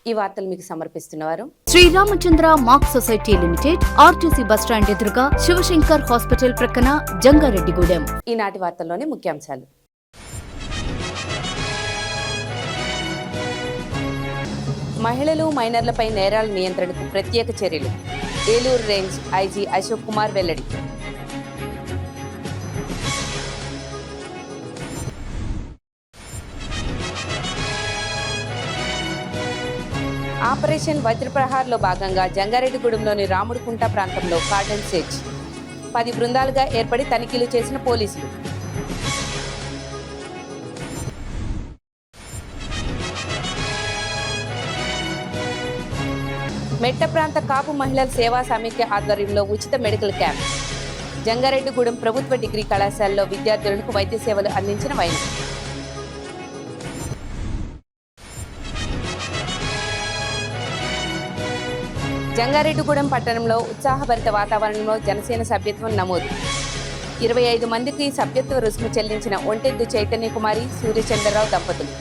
ఈ వార్తలు మీకు సమర్పిస్తున్నవారు Sriramachandra mark society limited, RTC bus stand ఎదురుగా, శివశంకర్ హాస్పిటల్ ప్రక్కన, జంగారెడ్డిగూడెం. ఈనాటి వార్తల్లోని ముఖ్యాంశాలు. మహిళలు, మైనర్లపై నేరాల నియంత్రణకు ప్రత్యేక చర్యలు. ఏలూరు రేంజ్ ఐజీ అశోక్ కుమార్ వెల్లడి. ఆపరేషన్ వజ్రప్రహార్లో భాగంగా జంగారెడ్డిగూడెంలోని రాముడుకుంట ప్రాంతంలో కార్డన్ సెర్చ్. 10 బృందాలుగా ఏర్పడి తనిఖీలు చేసిన పోలీసులు. మెట్ట ప్రాంత కాపు మహిళల సేవా సమైక్య ఆధ్వర్యంలో ఉచిత మెడికల్ క్యాంప్. జంగారెడ్డిగూడెం ప్రభుత్వ డిగ్రీ కళాశాలలో విద్యార్థులకు వైద్య సేవలు అందించిన వైనం. జంగారెడ్డిగూడెం పట్టణంలో ఉత్సాహభరిత వాతావరణంలో జనసేన సభ్యత్వం నమోదు. 25 మందికి సభ్యత్వ రుసుము చెల్లించిన ఒంటెద్దు చైతన్య కుమారి, సూర్యచంద్రరావు దంపతులు.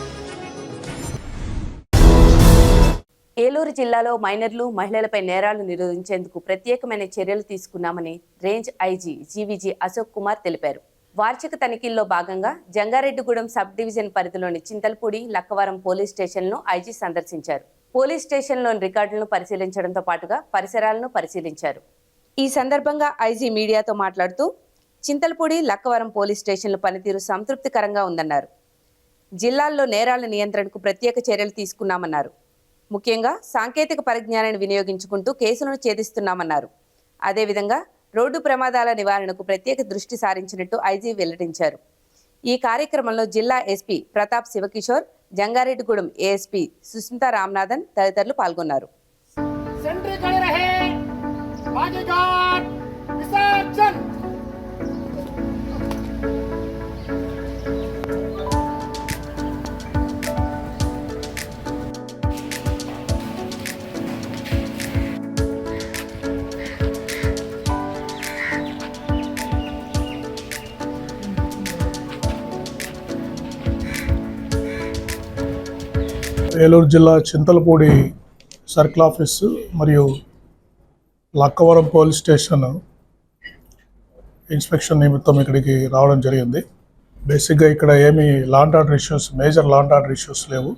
ఏలూరు జిల్లాలో మైనర్లు, మహిళలపై నేరాలు నిరోధించేందుకు ప్రత్యేకమైన చర్యలు తీసుకున్నామని range IG GVG Ashok Kumar తెలిపారు. వార్షిక తనిఖీల్లో భాగంగా జంగారెడ్డిగూడెం సబ్ డివిజన్ పరిధిలోని చింతలపూడి, లక్కవరం పోలీస్ స్టేషన్లను ఐజీ సందర్శించారు. పోలీస్ స్టేషన్లోని రికార్డులను పరిశీలించడంతో పాటుగా పరిసరాలను పరిశీలించారు. ఈ సందర్భంగా ఐజీ మీడియాతో మాట్లాడుతూ చింతలపూడి, లక్కవరం పోలీస్ స్టేషన్ల పనితీరు సంతృప్తికరంగా ఉందన్నారు. జిల్లాల్లో నేరాల నియంత్రణకు ప్రత్యేక చర్యలు తీసుకున్నామన్నారు. ముఖ్యంగా సాంకేతిక పరిజ్ఞానాన్ని వినియోగించుకుంటూ కేసులను ఛేదిస్తున్నామన్నారు. అదేవిధంగా రోడ్డు ప్రమాదాల నివారణకు ప్రత్యేక దృష్టి సారించినట్టు ఐజీ వెల్లడించారు. ఈ కార్యక్రమంలో జిల్లా ఎస్పీ ప్రతాప్ శివకిషోర్, జంగారెడ్డిగూడెం ఏఎస్పీ సుస్మితా రామనాథన్ తదితరులు పాల్గొన్నారు. ఏలూరు జిల్లా చింతలపూడి సర్కిల్ ఆఫీసు మరియు లక్కవరం పోలీస్ స్టేషన్ ఇన్స్పెక్షన్ నిమిత్తం ఇక్కడికి రావడం జరిగింది. బేసిక్గా ఇక్కడ ఏమీ law and order issues, major law and order issues లేవు.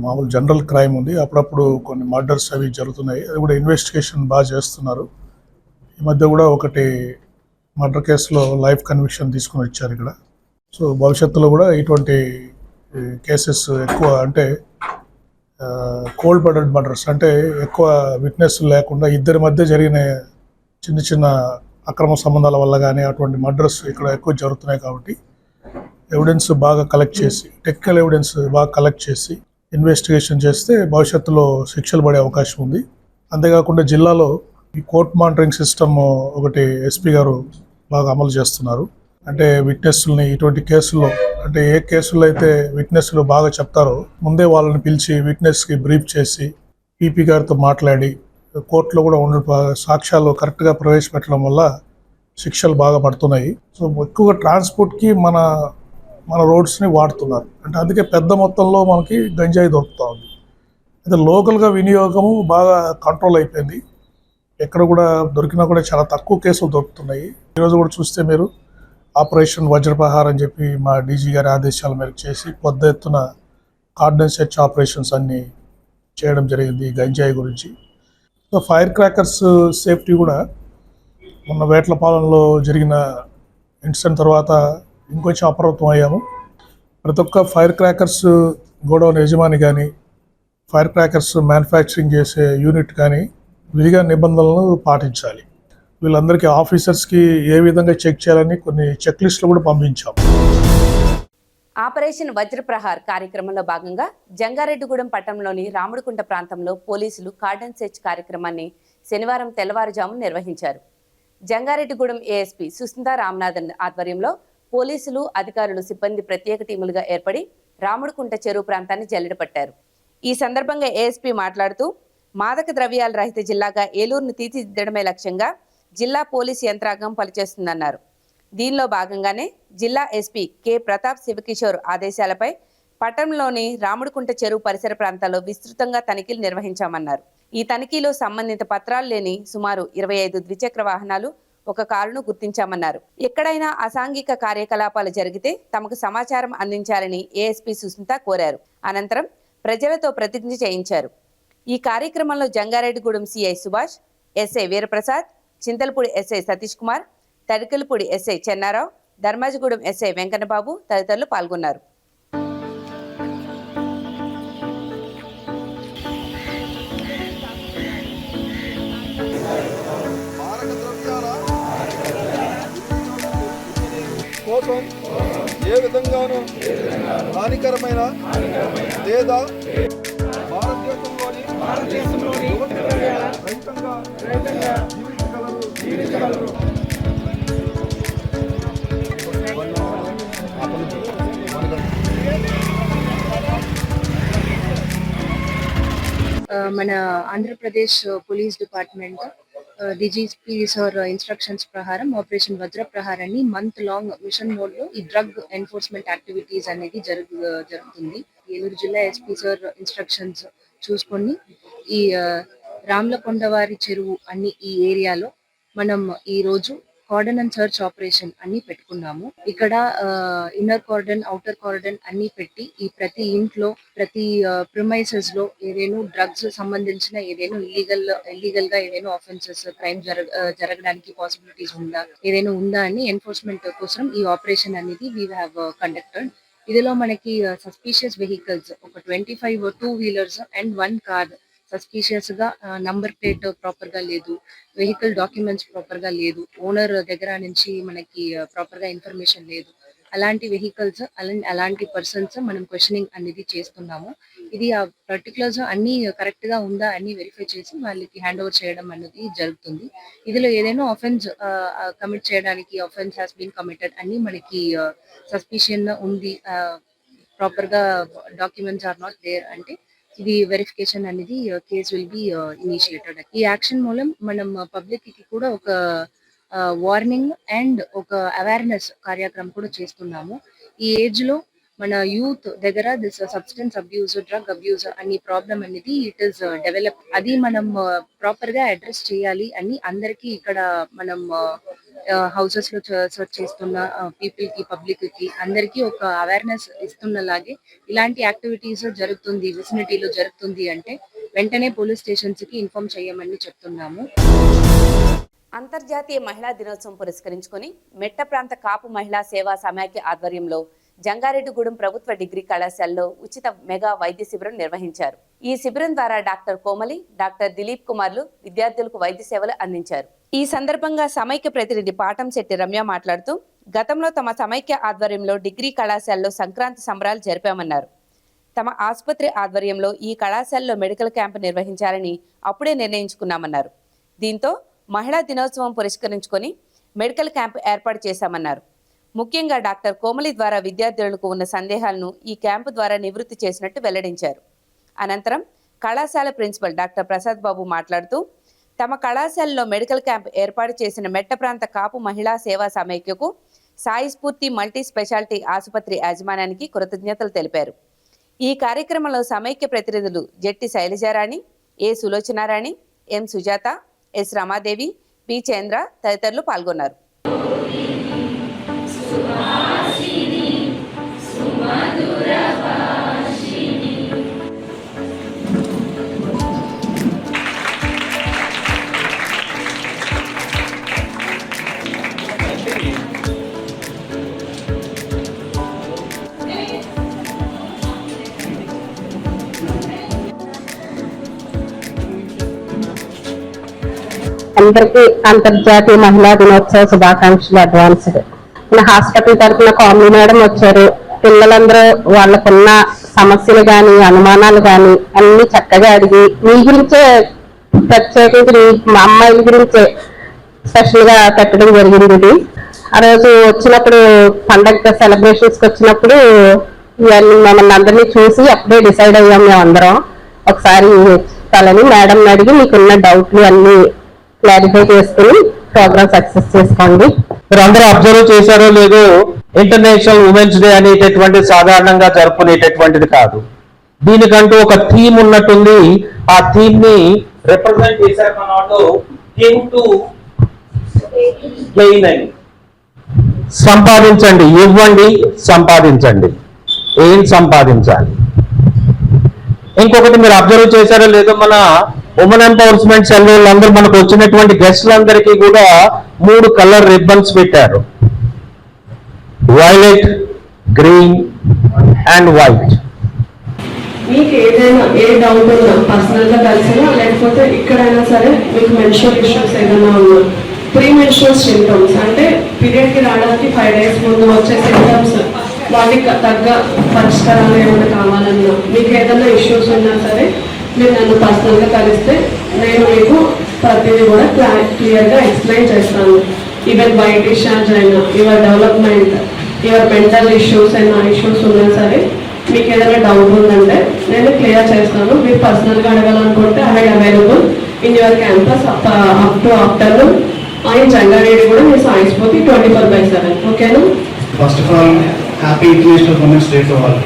మామూలు జనరల్ క్రైమ్ ఉంది. అప్పుడప్పుడు కొన్ని మర్డర్స్ అవి జరుగుతున్నాయి. అది కూడా ఇన్వెస్టిగేషన్ బాగా చేస్తున్నారు. ఈ మధ్య కూడా ఒకటి మర్డర్ కేసులో లైఫ్ కన్విక్షన్ తీసుకుని వచ్చారు ఇక్కడ. సో భవిష్యత్తులో కూడా ఇటువంటి కేసెస్ ఎక్కువ, అంటే కోల్డ్ బ్లడెడ్ మర్డర్స్, అంటే ఎక్కువ విట్నెస్ లేకుండా ఇద్దరి మధ్య జరిగిన చిన్న చిన్న అక్రమ సంబంధాల వల్ల కానీ అటువంటి మర్డర్స్ ఇక్కడ ఎక్కువ జరుగుతున్నాయి. కాబట్టి ఎవిడెన్స్ బాగా కలెక్ట్ చేసి, టెక్నికల్ ఎవిడెన్స్ బాగా కలెక్ట్ చేసి ఇన్వెస్టిగేషన్ చేస్తే భవిష్యత్తులో శిక్షలు పడే అవకాశం ఉంది. అంతేకాకుండా జిల్లాలో ఈ కోర్ట్ మానిటరింగ్ సిస్టమ్ ఒకటి ఎస్పీ గారు బాగా అమలు చేస్తున్నారు. అంటే విట్నెస్ని ఇటువంటి కేసుల్లో, అంటే ఏ కేసుల్లో అయితే విట్నెస్లు బాగా చెప్తారో ముందే వాళ్ళని పిలిచి విట్నెస్కి బ్రీఫ్ చేసి పీపీ గారితో మాట్లాడి కోర్టులో కూడా సాక్ష్యాలు కరెక్ట్గా ప్రవేశపెట్టడం వల్ల శిక్షలు బాగా పడుతున్నాయి. సో ఎక్కువగా ట్రాన్స్పోర్ట్కి మన రోడ్స్ని వాడుతున్నారు. అంటే అందుకే పెద్ద మొత్తంలో మనకి గంజాయి దొరుకుతూ ఉంది. అయితే లోకల్గా వినియోగము బాగా కంట్రోల్ అయిపోయింది. ఎక్కడ కూడా దొరికినా కూడా చాలా తక్కువ కేసులు దొరుకుతున్నాయి. ఈరోజు కూడా చూస్తే మీరు ఆపరేషన్ వజ్రప్రహార్ అని చెప్పి మా డీజీ గారి ఆదేశాల మేరకు చేసి పెద్ద ఎత్తున కార్డన్ సెర్చ్ ఆపరేషన్స్ అన్నీ చేయడం జరిగింది గంజాయి గురించి. సో ఫైర్ క్రాకర్స్ సేఫ్టీ కూడా మొన్న వేట్లపాలెంలో జరిగిన ఇన్సిడెంట్ తర్వాత ఇంకొంచెం అప్రమత్తం అయ్యాము. ప్రతి ఒక్క ఫైర్ క్రాకర్స్ గోడౌన్ యజమాని కానీ, ఫైర్ క్రాకర్స్ మ్యానుఫ్యాక్చరింగ్ చేసే యూనిట్ కానీ విధిగా నిబంధనలను పాటించాలి. వీళ్ళందరికీ ఆఫీసర్స్కి ఏ విధంగా చెక్ చేయాలని కొన్ని చెక్ లిస్టులు కూడా పంపించాం. ఆపరేషన్ వజ్రప్రహార్ కార్యక్రమంలో భాగంగా జంగారెడ్డిగూడెం పట్టణంలోని రాముడుకుంట ప్రాంతంలో పోలీసులు కార్డన్ సెర్చ్ కార్యక్రమాన్ని శనివారం తెల్లవారుజామున నిర్వహించారు. జంగారెడ్డిగూడెం ఏఎస్పీ సుస్మితా రామనాథన్ ఆధ్వర్యంలో పోలీసులు, అధికారులు, సిబ్బంది ప్రత్యేక టీములుగా ఏర్పడి రాముడుకుంట చెరువు ప్రాంతాన్ని జల్లెడపట్టారు. ఈ సందర్భంగా ఏఎస్పీ మాట్లాడుతూ మాదక ద్రవ్యాల రహిత జిల్లాగా ఏలూరును తీర్చిదిద్దడమే లక్ష్యంగా జిల్లా పోలీసు యంత్రాంగం పనిచేస్తుందన్నారు. దీనిలో భాగంగానే జిల్లా ఎస్పీ కె ప్రతాప్ శివకిషోర్ ఆదేశాలపై పట్టణంలోని రాముడికుంట చెరువు పరిసర ప్రాంతాల్లో విస్తృతంగా తనిఖీలు నిర్వహించామన్నారు. ఈ తనిఖీలో సంబంధిత పత్రాలు లేని సుమారు 25 ద్విచక్ర వాహనాలు, ఒక కారును గుర్తించామన్నారు. ఎక్కడైనా అసాంఘిక కార్యకలాపాలు జరిగితే తమకు సమాచారం అందించాలని ఏఎస్పీ సుస్మిత కోరారు. అనంతరం ప్రజలతో ప్రతిజ్ఞ చేయించారు. ఈ కార్యక్రమంలో Jangareddygudem CI Subhash, SI Veeraprasad, Chintalapudi SI Satish Kumar, Tadikalapudi SI Chenna Rao, Dharmajigudem SI Venkanna Babu తదితరులు పాల్గొన్నారు. కోసం ఏ విధంగానూ హానికరమైన లేదా భారతదేశంలోని రహితంగా జీవించగలరు. మన Andhra Pradesh police department DGP sir instructions ప్రకారం ఆపరేషన్ వజ్ర ప్రహారాన్ని మంత్ లాంగ్ మిషన్ మోడ్ లో ఈ డ్రగ్ ఎన్ఫోర్స్మెంట్ యాక్టివిటీస్ అనేది జరుగుతుంది. ఏలూరు జిల్లా ఎస్పీ సార్ ఇన్స్ట్రక్షన్స్ చూసుకొని ఈ రామ్లకొండవారి చెరువు అన్ని ఈ ఏరియాలో మనం ఈ రోజు కార్డన్ అండ్ సర్చ్ ఆపరేషన్ అన్ని పెట్టుకున్నాము. ఇక్కడ ఇన్నర్ కార్డన్, అవుటర్ కార్డన్ అన్ని పెట్టి ఈ ప్రతి ఇంట్లో, ప్రతి ప్రిమైసెస్ లో ఏదైనా డ్రగ్స్ సంబంధించిన ఏదైనా ఇల్లీగల్ గా ఏదైనా ఆఫెన్సెస్, క్రైమ్ జరగడానికి పాసిబిలిటీస్ ఏదైనా ఉందా అని ఎన్ఫోర్స్మెంట్ కోసం ఈ ఆపరేషన్ అనేది వీ హ్యావ్ కండక్టెడ్. ఇదిలో మనకి సస్పీషియస్ వెహికల్స్ ఒక 25 2-వీలర్స్ అండ్ 1 కార్ సస్పీషియస్ గా నంబర్ ప్లేట్ ప్రాపర్ గా లేదు, వెహికల్ డాక్యుమెంట్స్ ప్రాపర్ గా లేదు, ఓనర్ దగ్గర నుంచి మనకి ప్రాపర్ గా ఇన్ఫర్మేషన్ లేదు. అలాంటి వెహికల్స్, అలాంటి పర్సన్స్ మనం క్వశ్చనింగ్ అనేది చేస్తున్నాము. ఇది ఆ పర్టికులర్స్ అన్ని కరెక్ట్ గా ఉందా అని వెరిఫై చేసి వాళ్ళకి హ్యాండ్ ఓవర్ చేయడం అనేది జరుగుతుంది. ఇదిలో ఏదైనా ఆఫెన్స్ కమిట్ చేయడానికి ఆఫెన్స్ హాస్ బీన్ కమిటెడ్ అని మనకి సస్పిషన్ ఉంది, ప్రాపర్ గా డాక్యుమెంట్స్ ఆర్ నాట్ దేర్ అంటే ఇది వెరిఫికేషన్ అనేది కేస్ విల్ బి ఇనిషియేటెడ్. ఈ యాక్షన్ మూలం మనం పబ్లిక్ కి కూడా ఒక వార్నింగ్ అండ్ ఒక అవేర్నెస్ కార్యక్రమం కూడా చేస్తున్నాము. ఈ ఏజ్ లో మన యూత్ దగ్గర this substance abuse, drug abuse అనే ప్రాబ్లం అనేది ఇట్ ఈస్ డెవలప్. అది మనం ప్రాపర్ గా అడ్రస్ చేయాలి అని అందరికి ఇక్కడ మనం హౌసెస్ లో సర్చ్ చేస్తున్న పీపుల్ కి, పబ్లిక్ కి అందరికి ఒక అవేర్నెస్ ఇస్తున్నలాగే ఇలాంటి యాక్టివిటీస్ జరుగుతుంది, విసినిటీలో జరుగుతుంది అంటే వెంటనే పోలీస్ స్టేషన్స్ కి ఇన్ఫార్మ్ చేయమని చెప్తున్నాము. అంతర్జాతీయ మహిళా దినోత్సవం పురస్కరించుకొని మెట్ట ప్రాంత కాపు మహిళా సేవా సమాఖ్య ఆధ్వర్యంలో జంగారెడ్డిగూడెం ప్రభుత్వ డిగ్రీ కళాశాలలో ఉచిత మెగా వైద్య శిబిరం నిర్వహించారు. ఈ శిబిరం ద్వారా డాక్టర్ కోమలి, డాక్టర్ దిలీప్ కుమార్లు విద్యార్థులకు వైద్య సేవలు అందించారు. ఈ సందర్భంగా సమైక్య ప్రతినిధి పాటంశెట్టి రమ్య మాట్లాడుతూ, గతంలో తమ సమైక్య ఆధ్వర్యంలో డిగ్రీ కళాశాలలో సంక్రాంతి సంబరాలు జరిపామన్నారు. తమ ఆసుపత్రి ఆధ్వర్యంలో ఈ కళాశాలలో మెడికల్ క్యాంపు నిర్వహించాలని అప్పుడే నిర్ణయించుకున్నామన్నారు. దీంతో మహిళా దినోత్సవం పురస్కరించుకొని మెడికల్ క్యాంపు ఏర్పాటు చేశామన్నారు. ముఖ్యంగా డాక్టర్ కోమలి ద్వారా విద్యార్థులకు ఉన్న సందేహాలను ఈ క్యాంపు ద్వారా నివృత్తి చేసినట్టు వెల్లడించారు. అనంతరం కళాశాల ప్రిన్సిపల్ డాక్టర్ ప్రసాద్ బాబు మాట్లాడుతూ, తమ కళాశాలలో మెడికల్ క్యాంప్ ఏర్పాటు చేసిన మెట్ట ప్రాంత కాపు మహిళా సేవా సమైక్యకు సాయి స్ఫూర్తి మల్టీ స్పెషాలిటీ ఆసుపత్రి యాజమాన్యానికి కృతజ్ఞతలు తెలిపారు. ఈ కార్యక్రమంలో సమైక్య ప్రతినిధులు జెట్టి శైలజారాణి, ఏ సులోచనారాణి, ఎం సుజాత, ఎస్ రమాదేవి, పి చంద్ర తదితరులు పాల్గొన్నారు. అందరికీ అంతర్జాతీయ మహిళా దినోత్సవ శుభాకాంక్షలు అడ్వాన్స్డ్. మన హాస్పిటల్ తరఫున కామెడీ మేడం వచ్చారు. పిల్లలందరూ వాళ్ళకున్న సమస్యలు గాని, అనుమానాలు గాని అన్ని చక్కగా అడిగి మీ గురించే ప్రత్యేకించి మా అమ్మాయిల గురించే స్పెషల్ గా పెట్టడం జరిగింది. ఇది ఆ రోజు వచ్చినప్పుడు పండగ సెలబ్రేషన్స్ కి వచ్చినప్పుడు ఇవన్నీ మమ్మల్ని అందరినీ చూసి అప్పుడే డిసైడ్ అయ్యాం మేమందరం ఒకసారి చెప్పాలని. మేడం అడిగి మీకున్న డౌట్లు అన్ని క్లారిఫై చేసుకుని ప్రోగ్రామ్ సక్సెస్ చేసుకోండి. మీరు అందరూ అబ్జర్వ్ చేశారో లేదో, ఇంటర్నేషనల్ ఉమెన్స్ డే అనేటటువంటి సాధారణంగా జరుపుకునేటటువంటిది కాదు. దీనికంటూ ఒక థీమ్ ఉన్నట్టుంది. ఆ థీమ్ ని రిప్రజెంట్ చేశారు మన వాళ్ళు. థీమ్ టు గెయిన్ అని. సంపాదించండి, ఇవ్వండి, సంపాదించండి. ఏం సంపాదించాలి? ఇంకొకటి మీరు అబ్జర్వ్ చేశారో లేదో, మన ఉమెన్ ఎంపవర్మెంట్ సెల్ వాళ్ళందరూ మనకు వచ్చినటువంటి గెస్ట్లందరికీ కూడా 3 కలర్ రిబ్బన్స్ పెట్టారు. Violet, green and white. మీకు ఏదైనా ఏ డౌట్ ఉన్నా పర్సనల్గా కలిసినా లేకపోతే ఇక్కడైనా సరే మీకు మెన్స్ట్రువల్ ఇష్యూస్ ఏదైనా ఉన్నా, ప్రీ మెన్స్ట్రువల్ సింటమ్స్ అంటే పీరియడ్కి రావడానికి 5 days ముందు వచ్చే సింటమ్స్, వాటికి తగ్గ పరిష్కారాలు ఏమైనా కావాలన్నా, మీకు ఏదైనా ఇష్యూస్ ఉన్నా సరే మీరు నన్ను పర్సనల్గా కలిస్తే నేను మీకు ప్రతిదీ కూడా క్లియర్గా ఎక్స్ప్లెయిన్ చేస్తాను. ఈవెన్ బై డిశ్చార్జ్ అయినా, your development, your mental issues అయినా ఇష్యూస్ ఉన్నా సరే మీకు ఏదైనా డౌట్ ఉందంటే నేను క్లియర్ చేస్తాను. మీరు పర్సనల్గా అడగాలనుకుంటే I available in your campus up to afternoon. In Jangareddy కూడా మీ సాయిస్పోతి 24/7. ఓకేనా? First of all happy international women's day to all.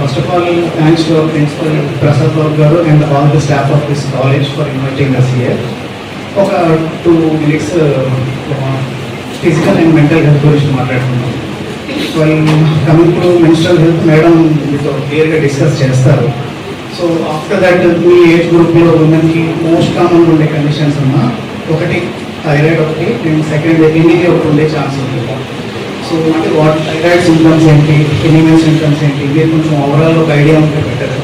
First of all thanks to principal Prasad Babu garu and all the staff of this college for inviting us here. ఒక 2 minutes physical and mental health గురించి మాట్లాడుతున్నాం. Coming to menstrual health madam మీతో క్లియర్గా discuss చేస్తారు. So after that me age గ్రూప్లో ఉమెన్కి most common ఉండే conditions ఉన్నా, ఒకటి థైరాయిడ్, ఒకటి నేను సెకండ్ ఎనీమియా ఒకటి ఉండే ఛాన్స్ ఉంటుంది. సో అంటే వాట్ థైరాయిడ్ సింటమ్స్ ఏంటి, ఎనీమియా సింటమ్స్ ఏంటి, మీరు కొంచెం ఓవరాల్ ఒక ఐడియా ఉంటే బెటర్.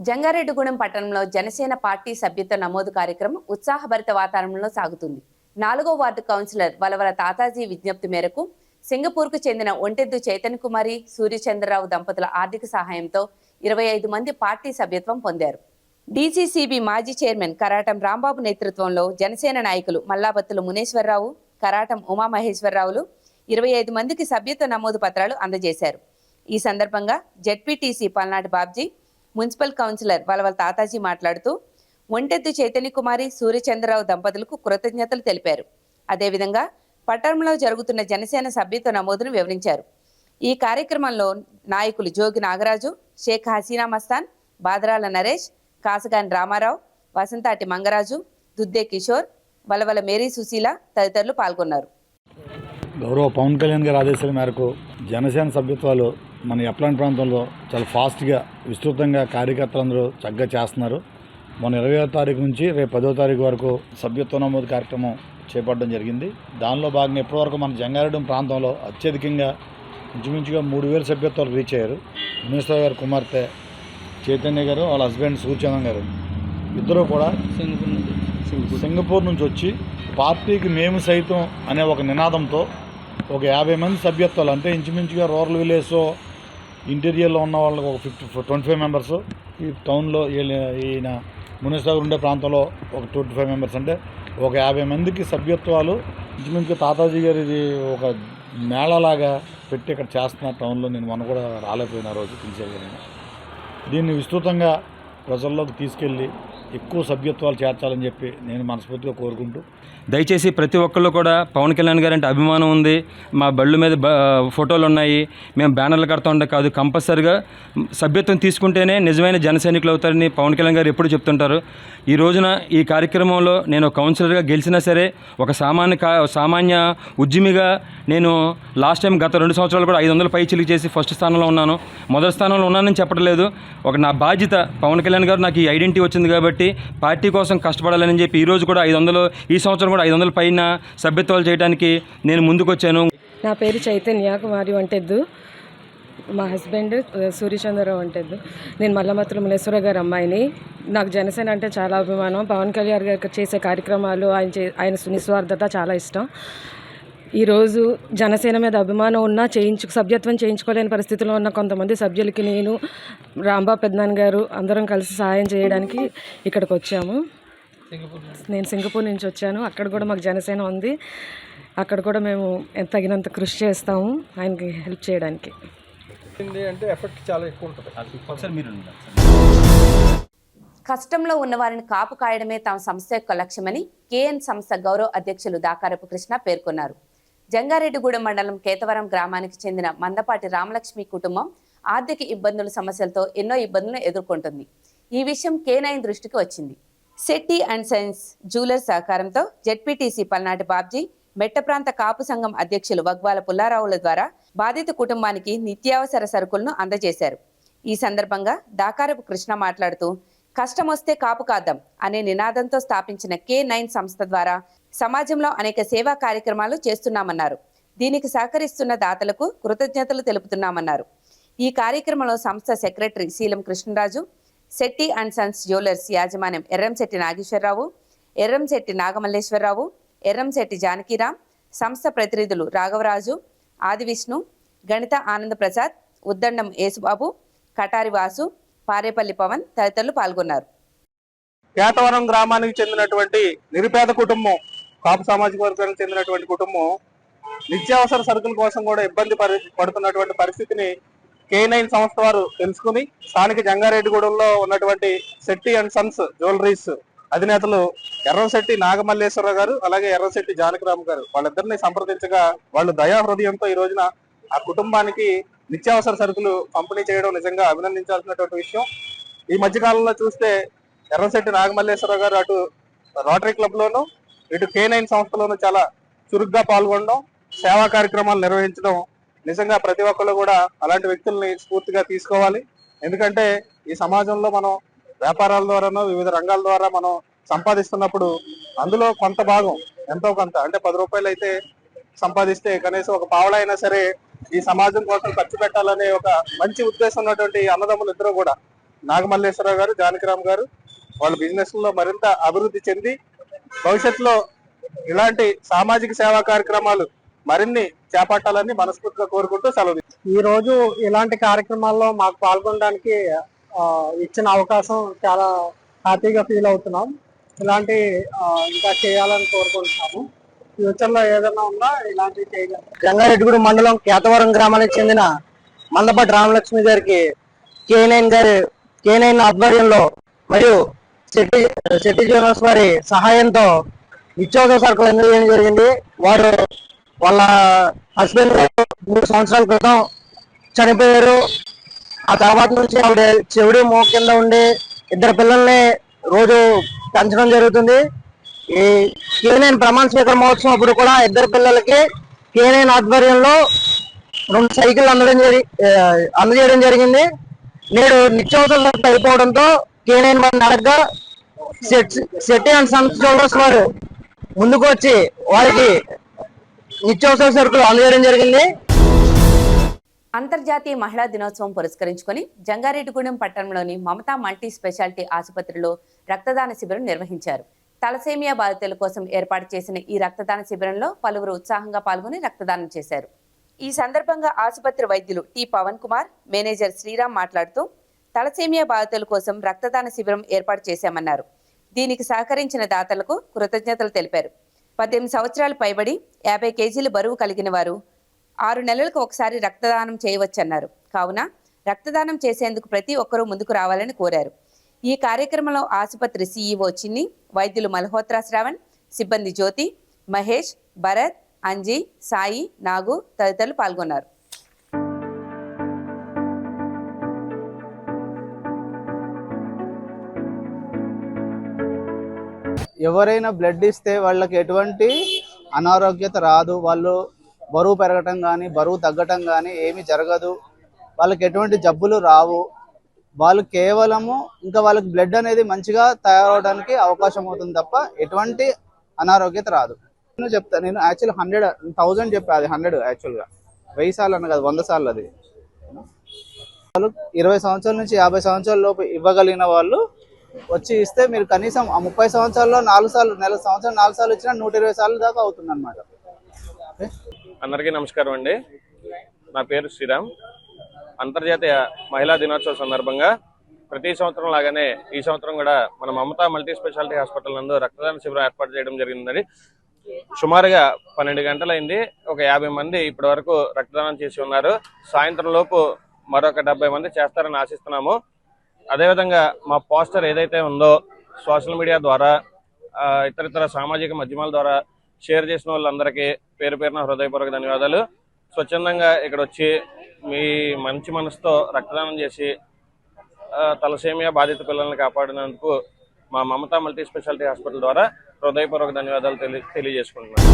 జంగారెడ్డిగూడెం పట్టణంలో జనసేన పార్టీ సభ్యత్వ నమోదు కార్యక్రమం ఉత్సాహభరిత వాతావరణంలో సాగుతుంది. 4వ వార్డు కౌన్సిలర్ వలవల తాతాజీ విజ్ఞప్తి మేరకు సింగపూర్కు చెందిన ఒంటెద్దు చైతన్య కుమారి, సూర్యచంద్రరావు దంపతుల ఆర్థిక సహాయంతో 25 మంది పార్టీ సభ్యత్వం పొందారు. డీసీసీబీ మాజీ చైర్మన్ కరాటం రాంబాబు నేతృత్వంలో జనసేన నాయకులు మల్లాబత్తుల మునేశ్వరరావు, కరాటం ఉమామహేశ్వరరావులు 25 మందికి సభ్యత్వ నమోదు పత్రాలు అందజేశారు. ఈ సందర్భంగా జెడ్పీటీసీ పల్నాటి బాబ్జీ, మున్సిపల్ కౌన్సిలర్ వలవల తాతాజీ మాట్లాడుతూ ఒంటెద్దు చైతన్య కుమారి, సూర్యచంద్రరావు దంపతులకు కృతజ్ఞతలు తెలిపారు. అదేవిధంగా పట్టణంలో జరుగుతున్న జనసేన సభ్యత్వ నమోదును వివరించారు. ఈ కార్యక్రమంలో నాయకులు జోగి నాగరాజు, షేక్ హసీనా మస్తాన్, బాదరాల నరేష్, కాసగాని రామారావు, వసంతాటి మంగరాజు, దుద్దే కిషోర్, వలవల మేరీ సుశీల తదితరులు పాల్గొన్నారు. గౌరవ పవన్ కళ్యాణ్ గారి ఆదేశాల మేరకు జనసేన సభ్యత్వాలు మన ఎప్లాంట్ ప్రాంతంలో చాలా ఫాస్ట్గా విస్తృతంగా కార్యకర్తలందరూ చక్కగా చేస్తున్నారు. మొన్న 20వ తారీఖు నుంచి రేపు 10వ తారీఖు వరకు సభ్యత్వ నమోదు కార్యక్రమం చేపట్టడం జరిగింది. దానిలో భాగంగా ఇప్పటివరకు మన జంగారెడ్డి ప్రాంతంలో అత్యధికంగా ఇంచుమించుగా 3000 సభ్యత్వాలు రీచ్ అయ్యారు. మునేశ్వర గారి కుమార్తె చైతన్య గారు, వాళ్ళ హస్బెండ్ సూర్యచంద్ర గారు ఇద్దరు కూడా సింగపూర్ నుంచి వచ్చి పార్టీకి మేము సైతం అనే ఒక నినాదంతో ఒక 50 మంది సభ్యత్వాలు, అంటే ఇంచుమించుగా రూరల్ విలేజ్ ఇంటీరియర్లో ఉన్న వాళ్ళకి ఒక 25 మెంబర్స్, ఈ టౌన్లో ఈయన మునేశ్వర ఉండే ప్రాంతంలో ఒక 25 మెంబర్స్, అంటే ఒక 50 మందికి సభ్యత్వాలు ఇంచుమించుగా తాతాజీ గారు ఇది ఒక మేళలాగా పెట్టి ఇక్కడ చేస్తున్నారు టౌన్లో. నేను మొన్న కూడా రాలేకపోయిన రోజు పిలిచేది. దీన్ని విస్తృతంగా ప్రజల్లోకి తీసుకెళ్ళి ఎక్కువ సభ్యత్వాలు చేర్చాలని చెప్పి నేను మనస్ఫూర్తిగా కోరుకుంటూ, దయచేసి ప్రతి ఒక్కళ్ళు కూడా పవన్ కళ్యాణ్ గారు అంటే అభిమానం ఉంది, మా బళ్ళు మీద ఫోటోలు ఉన్నాయి, మేము బ్యానర్లు కడతా ఉండే కాదు, కంపల్సరిగా సభ్యత్వం తీసుకుంటేనే నిజమైన జన సైనికులు అవుతారని పవన్ కళ్యాణ్ గారు ఎప్పుడు చెప్తుంటారు. ఈ రోజున ఈ కార్యక్రమంలో నేను కౌన్సిలర్గా గెలిచినా సరే ఒక సామాన్య ఉద్యమిగా నేను లాస్ట్ టైం గత 2 సంవత్సరాలు కూడా 500 పైచిలుకు చేసి ఫస్ట్ స్థానంలో ఉన్నాను. మొదటి స్థానంలో ఉన్నానని చెప్పట్లేదు, ఒక నా బాధ్యత. పవన్ కళ్యాణ్ గారు నాకు ఈ ఐడెంటిటీ వచ్చింది కాబట్టి పార్టీ కోసం కష్టపడాలని చెప్పి ఈరోజు కూడా 500, ఈ సంవత్సరం కూడా 500 పైన సభ్యత్వాలు చేయడానికి నేను ముందుకొచ్చాను. నా పేరు చైతన్య కుమారి వంటెద్దు, మా హస్బెండ్ సూర్యచంద్రరావు వంటెద్దు. నేను మల్లమత్తుల మునేశ్వర గారి అమ్మాయిని. నాకు జనసేన అంటే చాలా అభిమానం. పవన్ కళ్యాణ్ గారు చేసే కార్యక్రమాలు, ఆయన నిస్వార్థత చాలా ఇష్టం. ఈరోజు జనసేన మీద అభిమానం ఉన్నా సభ్యత్వం చేయించుకోలేని పరిస్థితిలో ఉన్న కొంతమంది సభ్యులకి నేను, రాంబాబు పెద్దనాన్న గారు అందరం కలిసి సహాయం చేయడానికి ఇక్కడికి వచ్చాము. నేను సింగపూర్ నుంచి వచ్చాను. అక్కడ కూడా మాకు జనసేన ఉంది. అక్కడ కూడా మేము తగినంత కృషి చేస్తాము ఆయనకి హెల్ప్ చేయడానికి. అంటే ఎఫెక్ట్ చాలా ఎక్కువ ఉంటుంది. కష్టంలో ఉన్న వారిని కాపు కాయడమే తమ సంస్థ యొక్క లక్ష్యమని కేఎన్ సంస్థ గౌరవ అధ్యక్షులు దాకారపు కృష్ణ పేర్కొన్నారు. జంగారెడ్డిగూడెం మండలం కేతవరం గ్రామానికి చెందిన మందపాటి రామలక్ష్మి కుటుంబం ఆర్థిక ఇబ్బందుల సమస్యలతో ఎన్నో ఇబ్బందులను ఎదుర్కొంటుంది. ఈ విషయం K9 దృష్టికి వచ్చింది. శెట్టి అండ్ సన్స్ జ్యువెలర్స్ సహకారంతో జెడ్పీటీసీ పల్నాటి బాబ్జీ, మెట్ట ప్రాంత కాపు సంఘం అధ్యక్షులు వగ్వాల పుల్లారావుల ద్వారా బాధిత కుటుంబానికి నిత్యావసర సరుకులను అందజేశారు. ఈ సందర్భంగా దాకారపు కృష్ణ మాట్లాడుతూ, కష్టం వస్తే కాపు కాద్దాం అనే నినాదంతో స్థాపించిన K9 సంస్థ ద్వారా సమాజంలో అనేక సేవా కార్యక్రమాలు చేస్తున్నామన్నారు. దీనికి సహకరిస్తున్న దాతలకు కృతజ్ఞతలు తెలుపుతున్నామన్నారు. ఈ కార్యక్రమంలో సంస్థ secretary Seelam Krishnaraju, Shetty and Sons Jewellers యాజమాన్యం ఎర్రంశెట్టి నాగేశ్వరరావు, ఎర్రంశెట్టి నాగమల్లేశ్వరరావు, ఎర్రంశెట్టి జానకిరామ్, సంస్థ ప్రతినిధులు రాఘవరాజు, ఆదివిష్ణు, గణిత ఆనంద ప్రసాద్, ఉద్దండం యేసుబాబు, కటారి వాసు, పారేపల్లి పవన్ తదితరులు పాల్గొన్నారు. కేతవరం గ్రామానికి చెందినటువంటి నిరుపేద కుటుంబం, కాపు సామాజిక వర్గానికి చెందినటువంటి కుటుంబం నిత్యావసర సరుకుల కోసం కూడా ఇబ్బంది పడుతున్నటువంటి పరిస్థితిని K9 సంస్థ వారు తెలుసుకుని స్థానిక జంగారెడ్డిగూడెంలో ఉన్నటువంటి శెట్టి అండ్ సన్స్ జ్యువెలరీస్ అధినేతలు ఎర్రంశెట్టి నాగమల్లేశ్వరరావు గారు, అలాగే ఎర్రంశెట్టి జానకిరామ్ గారు వాళ్ళిద్దరిని సంప్రదించగా వాళ్ళు దయా హృదయంతో ఈ రోజున ఆ కుటుంబానికి నిత్యావసర సరుకులు పంపిణీ చేయడం నిజంగా అభినందించాల్సినటువంటి విషయం. ఈ మధ్యకాలంలో చూస్తే ఎర్రంశెట్టి నాగమల్లేశ్వరరావు గారు అటు రోటరీ క్లబ్ లోను ఇటు K9 సంస్థలోను చాలా చురుగ్గా పాల్గొనడం, సేవా కార్యక్రమాలు నిర్వహించడం నిజంగా ప్రతి ఒక్కళ్ళు కూడా అలాంటి వ్యక్తుల్ని స్ఫూర్తిగా తీసుకోవాలి. ఎందుకంటే ఈ సమాజంలో మనం వ్యాపారాల ద్వారానో వివిధ రంగాల ద్వారా మనం సంపాదిస్తున్నప్పుడు అందులో కొంత భాగం ఎంతో కొంత అంటే 10 రూపాయలు అయితే సంపాదిస్తే కనీసం ఒక పావలా అయినా సరే ఈ సమాజం కోసం ఖర్చు పెట్టాలనే ఒక మంచి ఉద్దేశం ఉన్నటువంటి అన్నదమ్ములు ఇద్దరు కూడా నాగమల్లేశ్వరరావు గారు, జానకిరామ్ గారు వాళ్ళ బిజినెస్ లో మరింత అభివృద్ధి చెంది భవిష్యత్తులో ఇలాంటి సామాజిక సేవా కార్యక్రమాలు మరిన్ని చేపట్టాలని మనస్ఫూర్తిగా కోరుకుంటూ సెలవు. ఈ రోజు ఇలాంటి కార్యక్రమాల్లో మాకు పాల్గొనడానికి ఇచ్చిన అవకాశం చాలా హ్యాపీగా ఫీల్ అవుతున్నాం. ఇలాంటి ఇంకా చేయాలని కోరుకుంటున్నాము. ఫ్యూచర్ లో ఏదైనా ఉన్నా ఇలాంటివి చేయగలం. జంగారెడ్డిగూడెం మండలం కేతవరం గ్రామానికి చెందిన మందపాటి రామలక్ష్మి గారికి K9 ఆధ్వర్యంలో మరియు శెట్టి జ్యువెలర్స్ వారి సహాయంతో నిత్యావసర సరుకులు అందజేయడం జరిగింది. వారు వాళ్ళ హస్బెండ్ 3 సంవత్సరాల క్రితం చనిపోయారు. ఆ తర్వాత నుంచి ఆవిడ చెవిడి మోక కింద ఉండి 2 పిల్లల్ని రోజు పెంచడం జరుగుతుంది. ఈ K9 ప్రమాణ స్వీకార మహోత్సవం అప్పుడు కూడా 2 పిల్లలకి K9 ఆధ్వర్యంలో 2 సైకిల్ అందజేయడం జరిగింది. నేడు నిత్యావసర సరుకులు అయిపోవడంతో K9 వారిని అడగ్గా శెట్టి అండ్ సన్స్ జ్యువెలర్స్ వారు ముందుకు వచ్చి వారికి నిత్యావసర సరుకులు అందజేయడం జరిగింది. అంతర్జాతీయ మహిళా దినోత్సవం పురస్కరించుకొని జంగారెడ్డిగూడెం పట్టణంలోని మమతా మల్టీ స్పెషాలిటీ ఆసుపత్రిలో రక్తదాన శిబిరం నిర్వహించారు. తలసేమియా బాధితుల కోసం ఏర్పాటు చేసిన ఈ రక్తదాన శిబిరంలో పలువురు ఉత్సాహంగా పాల్గొని రక్తదానం చేశారు. ఈ సందర్భంగా ఆసుపత్రి వైద్యులు టి పవన్ కుమార్, మేనేజర్ శ్రీరామ్ మాట్లాడుతూ తలసేమియా బాధితుల కోసం రక్తదాన శిబిరం ఏర్పాటు చేశామన్నారు. దీనికి సహకరించిన దాతలకు కృతజ్ఞతలు తెలిపారు. 18 సంవత్సరాలు పైబడి 50 కేజీలు బరువు కలిగిన వారు 6 నెలలకు ఒకసారి రక్తదానం చేయవచ్చన్నారు. కావున రక్తదానం చేసేందుకు ప్రతి ఒక్కరూ ముందుకు రావాలని కోరారు. ఈ కార్యక్రమంలో ఆసుపత్రి CEO చిన్ని, వైద్యులు మల్హోత్రా శ్రావణ్, సిబ్బంది జ్యోతి, మహేష్, భరత్, అంజీ, సాయి, నాగు తదితరులు పాల్గొన్నారు. ఎవరైనా బ్లడ్ ఇస్తే వాళ్ళకి ఎటువంటి అనారోగ్యత రాదు. వాళ్ళు బరువు పెరగటం కానీ బరువు తగ్గటం కానీ ఏమీ జరగదు. వాళ్ళకి ఎటువంటి జబ్బులు రావు. వాళ్ళు కేవలము ఇంకా వాళ్ళకి బ్లడ్ అనేది మంచిగా తయారవడానికి అవకాశం అవుతుంది తప్ప ఎటువంటి అనారోగ్యత రాదు. నేను చెప్తాను, నేను యాక్చువల్ 100,000 చెప్పా, అది 100 యాక్చువల్గా 1000 సార్లు అన్న కాదు, 100 సార్లు. అది వాళ్ళు 20 సంవత్సరాల నుంచి 50 సంవత్సరాల లోపు ఇవ్వగలిగిన వాళ్ళు వచ్చి ఇస్తే మీరు కనీసం ఆ 30 సంవత్సరాల్లో 4 సార్లు, సంవత్సరం 4 సార్లు ఇచ్చినా 120 సార్లు దాకా అవుతుంది అన్నమాట. అందరికీ నమస్కారం అండి. నా పేరు శ్రీరామ్. అంతర్జాతీయ మహిళా దినోత్సవం సందర్భంగా ప్రతి సంవత్సరం లాగానే ఈ సంవత్సరం కూడా మన మమతా మల్టీ స్పెషాలిటీ హాస్పిటల్ నందు రక్తదాన శిబిరం ఏర్పాటు చేయడం జరిగిందండి. సుమారుగా 12 గంటలైంది. ఒక 50 మంది ఇప్పటి వరకు రక్తదానం చేసి ఉన్నారు. సాయంత్రం లోపు మరొక 70 మంది చేస్తారని ఆశిస్తున్నాము. అదేవిధంగా మా పోస్టర్ ఏదైతే ఉందో సోషల్ మీడియా ద్వారా ఇతరితర సామాజిక మాధ్యమాల ద్వారా షేర్ చేసిన వాళ్ళందరికీ పేరు పేరున హృదయపూర్వక ధన్యవాదాలు. స్వచ్ఛందంగా ఇక్కడ వచ్చి మీ మంచి మనసుతో రక్తదానం చేసి తలసేమియా బాధిత పిల్లల్ని కాపాడినందుకు మా మమతా మల్టీ స్పెషాలిటీ హాస్పిటల్ ద్వారా హృదయపూర్వక ధన్యవాదాలు తెలియజేసుకుంటున్నాను.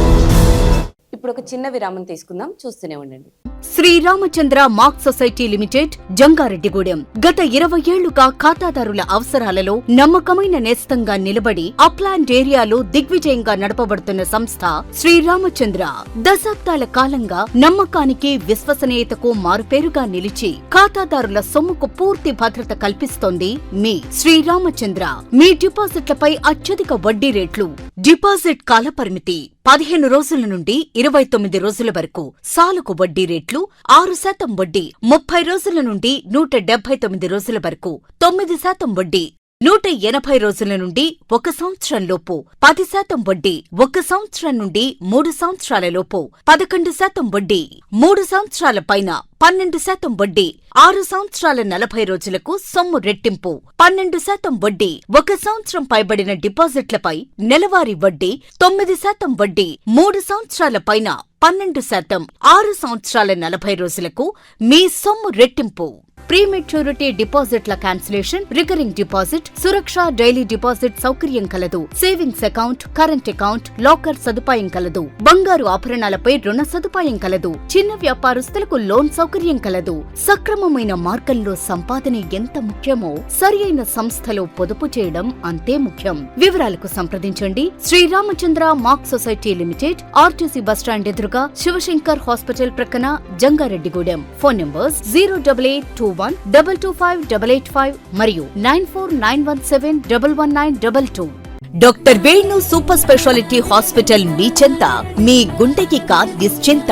ఇప్పుడు ఒక చిన్న విరామం తీసుకుందాం, చూస్తూనే ఉండండి. Sriramachandra mark society Limited, Jangareddygudem. గత 20 ఏళ్లుగా ఖాతాదారుల అవసరాలలో నమ్మకమైన నేస్తంగా నిలబడి అప్లాండ్ ఏరియాలో దిగ్విజయంగా నడపబడుతున్న సంస్థ శ్రీరామచంద్ర. దశాబ్దాల కాలంగా నమ్మకానికి, విశ్వసనీయతకు మారుపేరుగా నిలిచి ఖాతాదారుల సొమ్ముకు పూర్తి భద్రత కల్పిస్తోంది మీ శ్రీరామచంద్ర. మీ డిపాజిట్లపై అత్యధిక వడ్డీ రేట్లు, డిపాజిట్ కాలపరిమితి 15 రోజుల నుండి 29 రోజుల వరకు, సాలుకు వడ్డీ రేట్లు 6% వడ్డీ, 30 రోజుల నుండి 179 రోజుల వరకు, 9% వడ్డీ, 180 రోజుల నుండి 1 సంవత్సరం లోపు, 10% వడ్డీ, 1 సంవత్సరం నుండి 3 సంవత్సరాల లోపు, 11% వడ్డీ, 3 సంవత్సరాల పైన 12% వడ్డీ, 6 సంవత్సరాల 40 రోజులకు సొమ్ము రెట్టింపు, 12% వడ్డీ, 1 సంవత్సరం పైబడిన డిపాజిట్లపై నెలవారీ వడ్డీ, 9% వడ్డీ, 3 సంవత్సరాల పైన 12%, 6 సంవత్సరాల 40 రోజులకు మీ సొమ్ము రెట్టింపు. ప్రీమెచ్యూరిటీ డిపాజిట్ల క్యాన్సిలేషన్, రికరింగ్ డిపాజిట్, సురక్ష డైలీ డిపాజిట్ సౌకర్యం కలదు. Savings account, current account, locker సదుపాయం కలదు. బంగారు ఆభరణాలపై రుణ సదుపాయం కలదు. చిన్న వ్యాపారస్తులకు లోన్ సౌకర్యం కలదు. సక్రమమైన మార్గంలో సంపాదన ఎంత ముఖ్యమో సరియైన సంస్థలో పొదుపు చేయడం అంతే ముఖ్యం. వివరాలకు సంప్రదించండి. Sriramachandra mark society limited, RTC bus stand ఎదురుగా, శివశంకర్ హాస్పిటల్ ప్రక్కన, జంగారెడ్డిగూడెం. ఫోన్ నంబర్స్ 08821225885 మరియు 9491711922. Doctor Venu super speciality hospital మీ చెంత. మీ గుండెకి నిశ్చింత.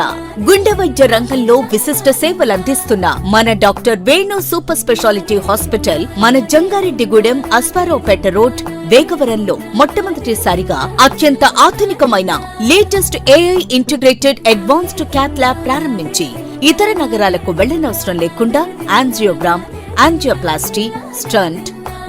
గుండె వైద్య రంగంలో విశిష్ట సేవలందిస్తున్న మన doctor Venu super speciality hospital మన జంగారెడ్డిగూడెం, అస్పారావుపేట రోడ్, వేగవరంలో మొట్టమొదటిసారిగా అత్యంత ఆధునికమైన latest AI integrated advanced cath lab ప్రారంభించి ఇతర నగరాలకు వెళ్లనవసరం లేకుండా angiogram, angioplasty, stent,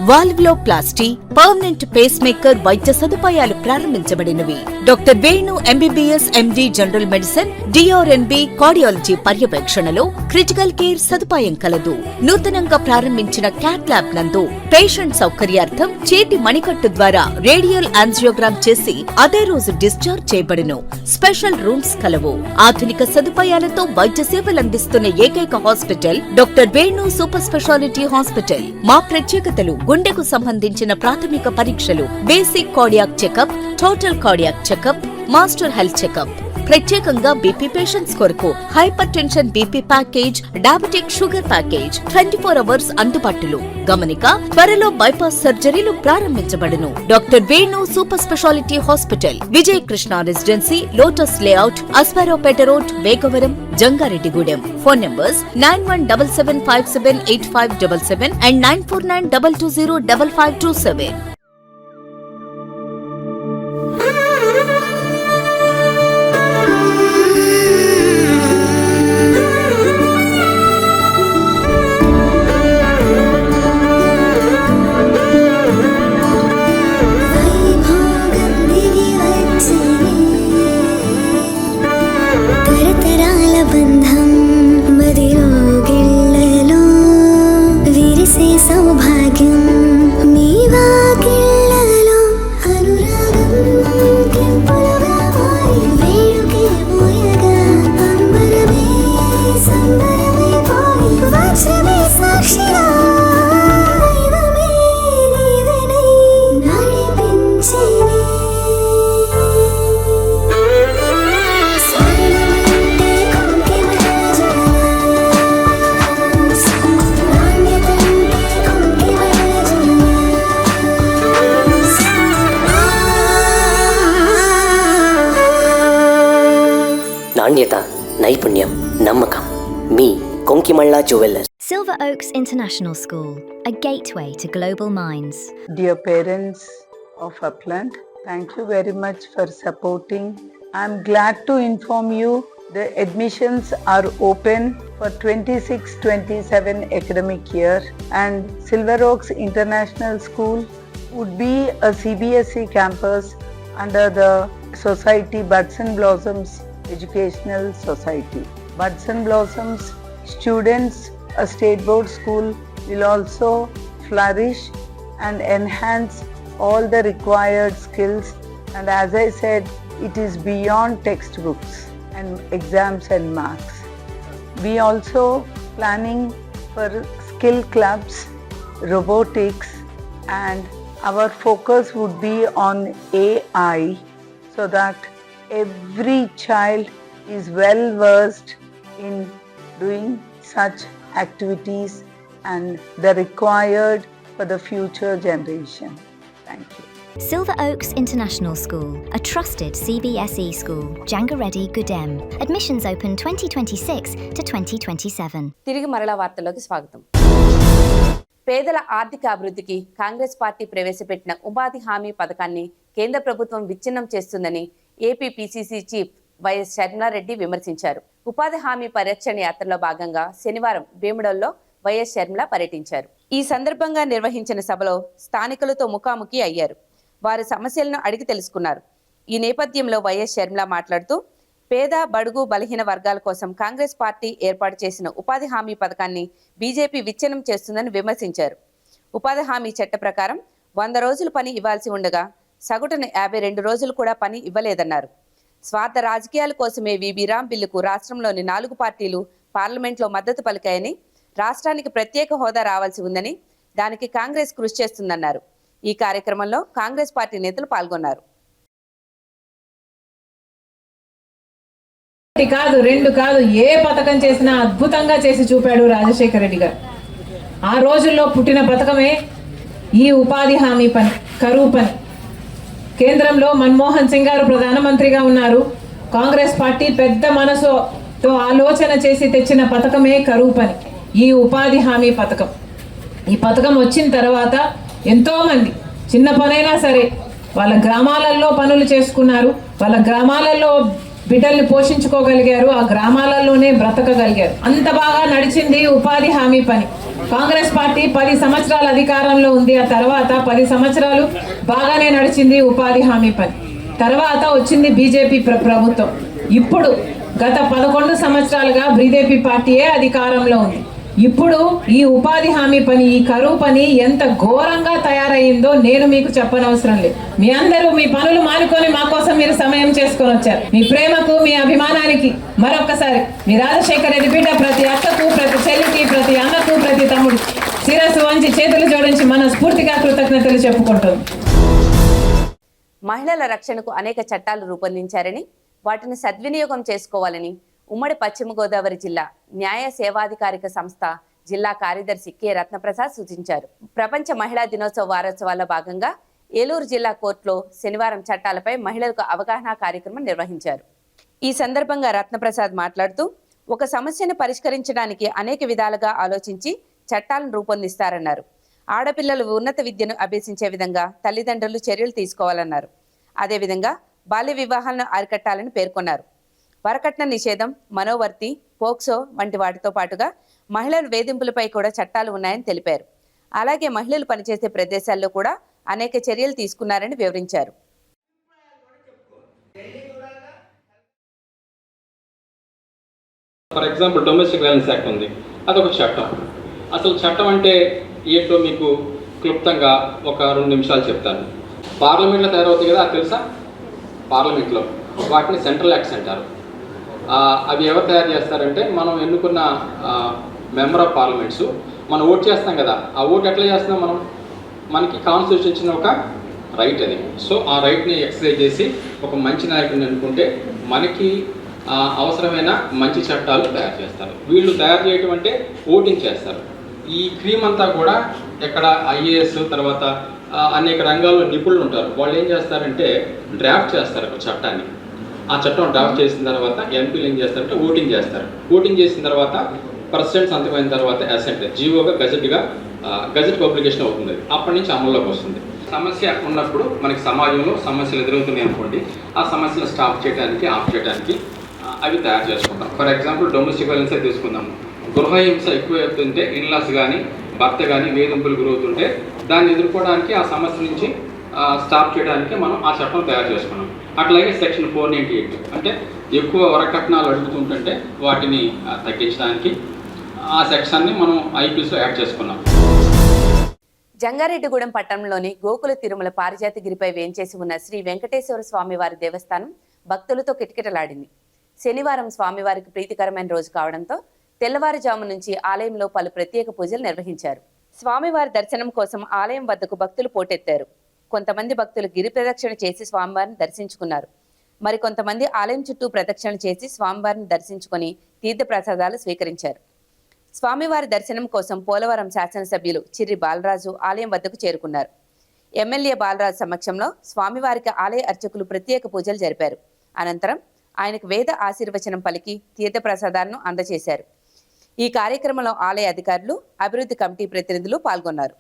valvuloplasty, permanent pacemaker వైద్య సదుపాయాలు ప్రారంభించబడినవి. Doctor Venu MBBS MD general medicine, DrNB cardiology పర్యవేక్షణలో క్రిటికల్ కేర్ సదుపాయం కలదు. నూతనంగా ప్రారంభించిన క్యాట్ ల్యాబ్ నందు పేషెంట్ సౌకర్యార్థం చేతి మణికట్టు ద్వారా రేడియల్ యాంజియోగ్రామ్ చేసి అదే రోజు డిశ్చార్జ్ చేయబడును. స్పెషల్ రూమ్స్ కలవు. ఆధునిక సదుపాయాలతో వైద్య సేవలందిస్తున్న ఏకైక hospital doctor Venu super speciality hospital. మా ప్రత్యేకతలు: గుండెకు సంబంధించిన ప్రాథమిక పరీక్షలు, basic cardiac checkup, total cardiac checkup, master health checkup. ప్రత్యేకంగా బీపీ పేషెంట్స్ కొరకు hypertension BP package, diabetic sugar package 24 hours అందుబాటులో. గమనిక: త్వరలో బైపాస్ సర్జరీలు ప్రారంభించబడును. Doctor Venu super speciality hospital, Vijaya Krishna residency, lotus layout, Aswaraopeta road, Vegavaram, Jangareddygudem. Phone numbers 9177578577 and 9492205527. నాణ్యత, నైపుణ్యం, నమ్మకం. మీ Konkimalla jewellers. Silver Oaks International School, a gateway to global minds. Dear parents of Upland, thank you very much for supporting. I'm glad to inform you the admissions are open for 26-27 academic year, and Silver Oaks International School would be a CBSE campus under the society Buds and Blossoms Educational Society. Buds and Blossoms students, a state board school, will also flourish and enhance all the required skills, and as I said, it is beyond textbooks and exams and marks. We also planning for skill clubs, robotics, and our focus would be on AI, so that every child is well versed in doing such activities and the required for the future generation. Thank you. Silver Oaks International School, a trusted CBSE school, Jangareddy Gudem. Admissions open 2026 to 2027. తిరిగి మరలా వార్తల్లోకి స్వాగతం. పేదల ఆర్థిక అభివృద్ధికి Congress party ప్రవేశపెట్టిన ఉపాధి హామీ పథకాన్ని కేంద్ర ప్రభుత్వం విచ్ఛిన్నం చేస్తుందని AP PCC chief YS Sharmila Reddy విమర్శించారు. ఉపాధి హామీ పరిరక్షణ యాత్రలో భాగంగా శనివారం భీముడల్లో వైఎస్ షర్మిల పర్యటించారు. ఈ సందర్భంగా నిర్వహించిన సభలో స్థానికులతో ముఖాముఖి అయ్యారు. వారి సమస్యలను అడిగి తెలుసుకున్నారు. ఈ నేపథ్యంలో వైఎస్ షర్మిల మాట్లాడుతూ పేద బడుగు బలహీన వర్గాల కోసం కాంగ్రెస్ పార్టీ ఏర్పాటు చేసిన ఉపాధి హామీ పథకాన్ని బీజేపీ విచ్ఛిన్నం చేస్తుందని విమర్శించారు. ఉపాధి హామీ చట్ట ప్రకారం 100 రోజులు పని ఇవ్వాల్సి ఉండగా సగటున 52 రోజులు కూడా పని ఇవ్వలేదన్నారు. స్వార్థ రాజకీయాల కోసమే వీబీ రామ్ బిల్లుకు రాష్ట్రంలోని 4 పార్టీలు పార్లమెంట్లో మద్దతు పలికాయని, రాష్ట్రానికి ప్రత్యేక హోదా రావాల్సి ఉందని, దానికి కాంగ్రెస్ కృషి చేస్తుందన్నారు. ఈ కార్యక్రమంలో కాంగ్రెస్ పార్టీ నేతలు పాల్గొన్నారు. కాదు 2 కాదు, ఏ పథకం చేసినా అద్భుతంగా చేసి చూపాడు రాజశేఖర రెడ్డి గారు. ఆ రోజుల్లో పుట్టిన పథకమే ఈ ఉపాధి హామీ పని, కరువు పని. కేంద్రంలో మన్మోహన్ సింగ్ గారు ప్రధానమంత్రిగా ఉన్నారు. కాంగ్రెస్ పార్టీ పెద్ద మనసుతో ఆలోచన చేసి తెచ్చిన పథకమే కరువు పని, ఈ ఉపాధి హామీ పథకం. ఈ పథకం వచ్చిన తర్వాత ఎంతోమంది చిన్న పనైనా సరే వాళ్ళ గ్రామాలలో పనులు చేసుకున్నారు, వాళ్ళ గ్రామాలలో బిడ్డల్ని పోషించుకోగలిగారు, ఆ గ్రామాలలోనే బ్రతకగలిగారు. అంత బాగా నడిచింది ఉపాధి హామీ పని. కాంగ్రెస్ పార్టీ 10 సంవత్సరాల అధికారంలో ఉంది. ఆ తర్వాత 10 సంవత్సరాలు బాగానే నడిచింది ఉపాధి హామీ పని. తర్వాత వచ్చింది బీజేపీ ప్రభుత్వం. ఇప్పుడు గత 11 సంవత్సరాలుగా బీజేపీ పార్టీయే అధికారంలో ఉంది. ఇప్పుడు ఈ ఉపాధి హామీ పని, ఈ కరువు పని ఎంత ఘోరంగా తయారయ్యిందో నేను మీకు చెప్పనవసరం లేదు. మీ అందరూ మీ పనులు మానుకొని మా కోసం మీరు సమయం చేసుకొని వచ్చారు. మీ ప్రేమకు, మీ అభిమానానికి మరొక్కసారి మీ రాజశేఖర రెడ్డి బిడ్డ ప్రతి అక్కకు, ప్రతి చెల్లికి, ప్రతి అన్నకు, ప్రతి తమ్ముడు శిరస్సు వంచి చేతులు జోడించి మనస్ఫూర్తిగా కృతజ్ఞతలు చెప్పుకుంటుంది. మహిళల రక్షణకు అనేక చట్టాలు రూపొందించారని, వాటిని సద్వినియోగం చేసుకోవాలని ఉమ్మడి పశ్చిమ గోదావరి జిల్లా న్యాయ సేవాధికారిక సంస్థ జిల్లా కార్యదర్శి కె రత్నప్రసాద్ సూచించారు. ప్రపంచ మహిళా దినోత్సవ వారోత్సవాల్లో భాగంగా ఏలూరు జిల్లా కోర్టులో శనివారం చట్టాలపై మహిళలకు అవగాహన కార్యక్రమం నిర్వహించారు. ఈ సందర్భంగా రత్నప్రసాద్ మాట్లాడుతూ ఒక సమస్యను పరిష్కరించడానికి అనేక విధాలుగా ఆలోచించి చట్టాలను రూపొందిస్తారన్నారు. ఆడపిల్లలు ఉన్నత విద్యను అభ్యసించే విధంగా తల్లిదండ్రులు చర్యలు తీసుకోవాలన్నారు. అదేవిధంగా బాల్య వివాహాలను అరికట్టాలని పేర్కొన్నారు. వరకట్న నిషేధం, మనోవర్తి, పోక్సో వంటి వాటితో పాటుగా మహిళల వేధింపులపై కూడా చట్టాలు ఉన్నాయని తెలిపారు. అలాగే మహిళలు పనిచేసే ప్రదేశాల్లో కూడా అనేక చర్యలు తీసుకున్నారని వివరించారు. For example domestic violence act ఉంది, అదొక చట్టం. అసలు చట్టం అంటే ఏంటో మీకు క్లుప్తంగా ఒక 2 నిమిషాలు చెప్తాను. పార్లమెంట్లో తయారవుతాయి కదా, అది తెలుసా? పార్లమెంట్లో వాటిని సెంట్రల్ యాక్ట్స్ అంటారు. అవి ఎవరు తయారు చేస్తారంటే మనం ఎన్నుకున్న మెంబర్ ఆఫ్ పార్లమెంట్స్. మనం ఓట్ చేస్తాం కదా, ఆ ఓట్ ఎట్లా చేస్తున్నాం మనం? మనకి కాన్స్టిట్యూషన్ ఇచ్చిన ఒక రైట్ అది. సో ఆ రైట్ని ఎక్సర్సైజ్ చేసి ఒక మంచి నాయకుడిని ఎన్నుకుంటే మనకి అవసరమైన మంచి చట్టాలు తయారు చేస్తారు. వీళ్ళు తయారు చేయటం అంటే ఓటింగ్ చేస్తారు. ఈ క్రీమ్ అంతా కూడా ఎక్కడ ఐఏఎస్ తర్వాత అనేక రంగాల్లో నిపుణులు ఉంటారు. వాళ్ళు ఏం చేస్తారంటే డ్రాఫ్ట్ చేస్తారు ఒక చట్టాన్ని. ఆ చట్టం డ్రాఫ్ట్ చేసిన తర్వాత ఎంపీలు ఏం చేస్తారంటే ఓటింగ్ చేస్తారు. ఓటింగ్ చేసిన తర్వాత ప్రెసిడెంట్ సంతకమైన తర్వాత అసెంట్ జీవోగా గజెట్ పబ్లికేషన్ అవుతుంది. అప్పటి నుంచి అమల్లోకి వస్తుంది. సమస్య ఉన్నప్పుడు మనకి సమాజంలో సమస్యలు ఎదురవుతున్నాయి అనుకోండి, ఆ సమస్యలు స్టాప్ చేయడానికి, ఆఫ్ చేయడానికి అవి తయారు చేసుకుంటాం. ఫర్ ఎగ్జాంపుల్ డొమెస్టిక్ వైలెన్సే తీసుకుందాము. గృహహింస ఎక్కువ అవుతుంటే ఇన్లాస్ కానీ భర్త కానీ వేధింపులు గురవుతుంటే దాన్ని ఎదుర్కోవడానికి ఆ సమస్య నుంచి స్టాప్ చేయడానికి మనం ఆ చట్టం తయారు చేసుకున్నాం. అట్లాగే సెక్షన్ 498 అంటే ఎక్కువ వరకట్నాలు అడుగుతుంటే వాటిని తగ్గించడానికి ఆ సెక్షన్ని మనం ఐపీఎస్లో యాడ్ చేసుకున్నాం. జంగారెడ్డిగూడెం పట్టణంలోని గోకుల తిరుమల పారిజాతగిరిపై వేంచేసి ఉన్న శ్రీ వెంకటేశ్వర స్వామివారి దేవస్థానం భక్తులతో కిటకిటలాడింది. శనివారం స్వామివారికి ప్రీతికరమైన రోజు కావడంతో తెల్లవారుజాము నుంచి ఆలయంలో పలు ప్రత్యేక పూజలు నిర్వహించారు. స్వామివారి దర్శనం కోసం ఆలయం వద్దకు భక్తులు పోటెత్తారు. కొంతమంది భక్తులు గిరి ప్రదక్షిణ చేసి స్వామివారిని దర్శించుకున్నారు. మరికొంతమంది ఆలయం చుట్టూ ప్రదక్షిణ చేసి స్వామివారిని దర్శించుకొని తీర్థప్రసాదాలు స్వీకరించారు. స్వామివారి దర్శనం కోసం పోలవరం శాసనసభ్యులు చిర్రి బాలరాజు ఆలయం వద్దకు చేరుకున్నారు. ఎమ్మెల్యే బాలరాజు సమక్షంలో స్వామివారికి ఆలయ అర్చకులు ప్రత్యేక పూజలు జరిపారు. అనంతరం ఆయనకు వేద ఆశీర్వచనం పలికి తీర్థప్రసాదాలను అందజేశారు. ఈ కార్యక్రమంలో ఆలయ అధికారులు, అభివృద్ధి కమిటీ ప్రతినిధులు పాల్గొన్నారు.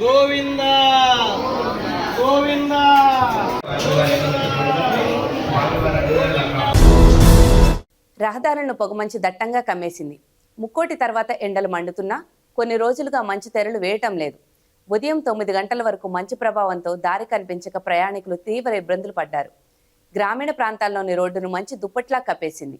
గోవింద గోవింద. రహదారులను పొగమంచు దట్టంగా కమ్మేసింది. ముక్కోటి తర్వాత ఎండలు మండుతున్నా కొన్ని రోజులుగా మంచు తెరలు వేయటం లేదు. ఉదయం 9 గంటల వరకు మంచు ప్రభావంతో దారి కనిపించక ప్రయాణికులు తీవ్ర ఇబ్బందులు పడ్డారు. గ్రామీణ ప్రాంతాల్లోని రోడ్డును మంచు దుప్పట్లా కప్పేసింది.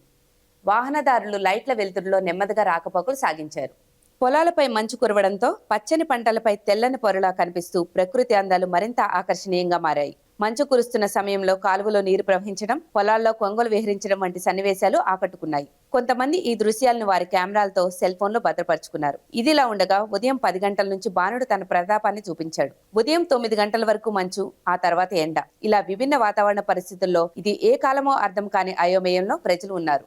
వాహనదారులు లైట్ల వెలుతురులో నెమ్మదిగా రాకపోకలు సాగించారు. పొలాలపై మంచు కురవడంతో పచ్చని పంటలపై తెల్లని పొరలా కనిపిస్తూ ప్రకృతి అందాలు మరింత ఆకర్షణీయంగా మారాయి. మంచు కురుస్తున్న సమయంలో కాలువలో నీరు ప్రవహించడం, పొలాల్లో కొంగలు విహరించడం వంటి సన్నివేశాలు ఆకట్టుకున్నాయి. కొంతమంది ఈ దృశ్యాలను వారి కెమెరాలతో సెల్ ఫోన్లో భద్రపరుచుకున్నారు. ఇదిలా ఉండగా ఉదయం 10 గంటల నుంచి బాణుడు తన ప్రతాపాన్ని చూపించాడు. ఉదయం 9 గంటల వరకు మంచు, ఆ తర్వాత ఎండ. ఇలా విభిన్న వాతావరణ పరిస్థితుల్లో ఇది ఏ కాలమో అర్థం కాని అయోమయంలో ప్రజలు ఉన్నారు.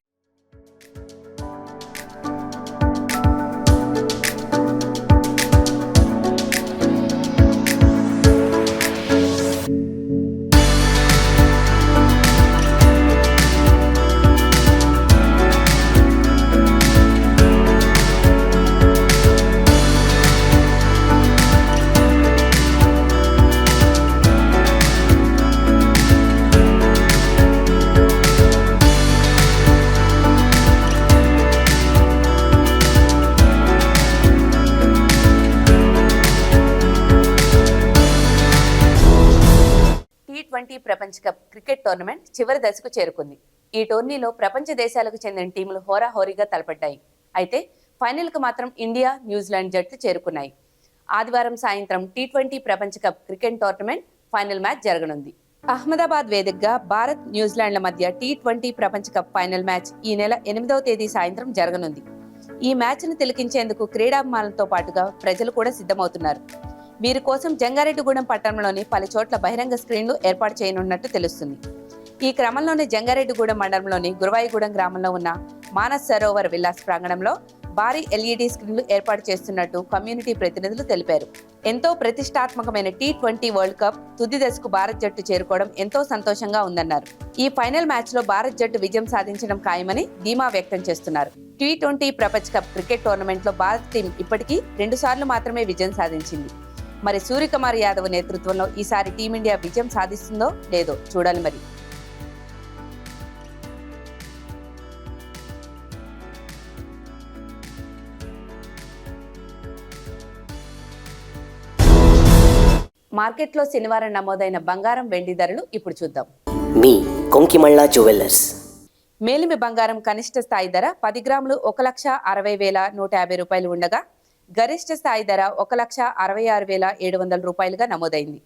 T20 ప్రపంచ కప్ క్రికెట్ టోర్నమెంట్ చివరి దశకు చేరుకుంది. ఈ టోర్నీలో ప్రపంచ దేశాలకు చెందిన టీములు హోరాహోరీగా తలపడ్డాయి. అయితే ఫైనల్కు మాత్రం ఇండియా, న్యూజిలాండ్ జట్లు చేరుకున్నాయి. ఆదివారం సాయంత్రం T20 ప్రపంచ cup cricket tournament final match జరగనుంది. అహ్మదాబాద్ వేదికగా భారత్, న్యూజిలాండ్ల మధ్య T20 ప్రపంచ కప్ ఫైనల్ మ్యాచ్ ఈ నెల 8వ తేదీ సాయంత్రం జరగనుంది. ఈ మ్యాచ్ను తిలకించేందుకు క్రీడాభిమానులతో పాటుగా ప్రజలు కూడా సిద్ధమవుతున్నారు. వీరి కోసం జంగారెడ్డిగూడెం పట్టణంలోని పలు చోట్ల బహిరంగ స్క్రీన్లు ఏర్పాటు చేయనున్నట్టు తెలుస్తుంది. ఈ క్రమంలోనే జంగారెడ్డిగూడెం మండలంలోని గురవాయిగూడెం గ్రామంలో ఉన్న మానస్ సరోవర్ విల్లాస్ ప్రాంగణంలో భారీ LED స్క్రీన్లు ఏర్పాటు చేస్తున్నట్టు కమ్యూనిటీ ప్రతినిధులు తెలిపారు. ఎంతో ప్రతిష్టాత్మకమైన T20 వరల్డ్ కప్ తుది దశకు భారత్ జట్టు చేరుకోవడం ఎంతో సంతోషంగా ఉందన్నారు. ఈ ఫైనల్ మ్యాచ్ లో భారత్ జట్టు విజయం సాధించడం ఖాయమని ధీమా వ్యక్తం చేస్తున్నారు. T20 ప్రపంచ కప్ క్రికెట్ టోర్నమెంట్ లో భారత్ టీం ఇప్పటికీ 2 సార్లు మాత్రమే విజయం సాధించింది. మరి సూర్యకుమార్ యాదవ్ నేతృత్వంలో ఈసారి టీమిండియా విజయం సాధిస్తుందో లేదో చూడాలి. మరి మార్కెట్లో శనివారం నమోదైన బంగారం, వెండి ధరలు ఇప్పుడు చూద్దాం. మీ కొంకిమళ్ళ జ్యువెలర్స్. మేలిమి బంగారం కనిష్ట స్థాయి ధర 10 గ్రాములు 1,60,150 రూపాయలు ఉండగా గరిష్ట స్థాయి ధర 1,66,700 రూపాయలుగా నమోదైంది.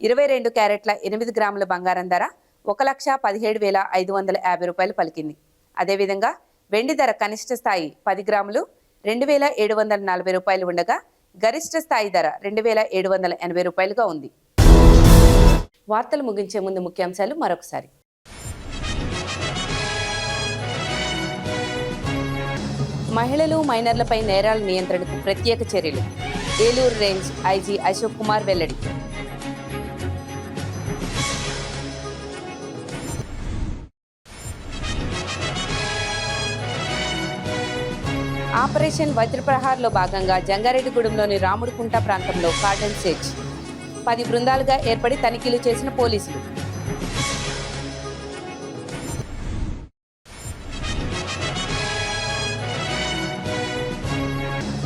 22 క్యారెట్ల 8 గ్రాముల బంగారం ధర 1,17,550 రూపాయలు పలికింది. అదేవిధంగా వెండి ధర కనిష్ట స్థాయి 10 గ్రాములు 2,740 రూపాయలు ఉండగా గరిష్ట స్థాయి ధర 2,780 రూపాయలుగా ఉంది. వార్తలు ముగించే ముందు ముఖ్యాంశాలు మరొకసారి. మహిళలు మైనర్లపై నేరాల నియంత్రణకు ప్రత్యేక చర్యలు. ఏలూరు రేంజ్ ఐజీ అశోక్ కుమార్ వెల్లడి. ఆపరేషన్ వజ్రప్రహార్లో భాగంగా జంగారెడ్డిగూడెంలోని రాముడుకుంట ప్రాంతంలో కార్డన్ సెర్చ్. 10 బృందాలుగా ఏర్పడి తనిఖీలు చేసిన పోలీసులు.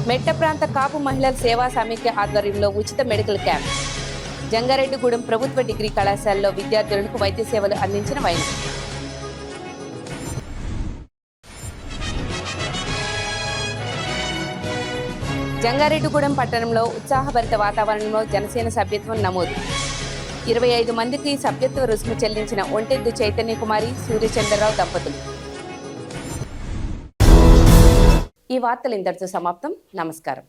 మెట్ట ప్రాంత కాపు మహిళల సేవా సమైక్య ఆధ్వర్యంలో ఉచిత మెడికల్ క్యాంప్. జంగారెడ్డిగూడెం ప్రభుత్వ డిగ్రీ కళాశాలలో విద్యార్థులకు వైద్య సేవలు అందించిన వైనం. జంగారెడ్డిగూడెం పట్టణంలో ఉత్సాహభరిత వాతావరణంలో జనసేన సభ్యత్వం నమోదు. 25 మందికి సభ్యత్వ రుసుము చెల్లించిన ఒంటెద్దు చైతన్య కుమారి, సూర్యచంద్రరావు దంపతులు. ఈ వార్తలు ఇంతటితో సమాప్తం. నమస్కారం.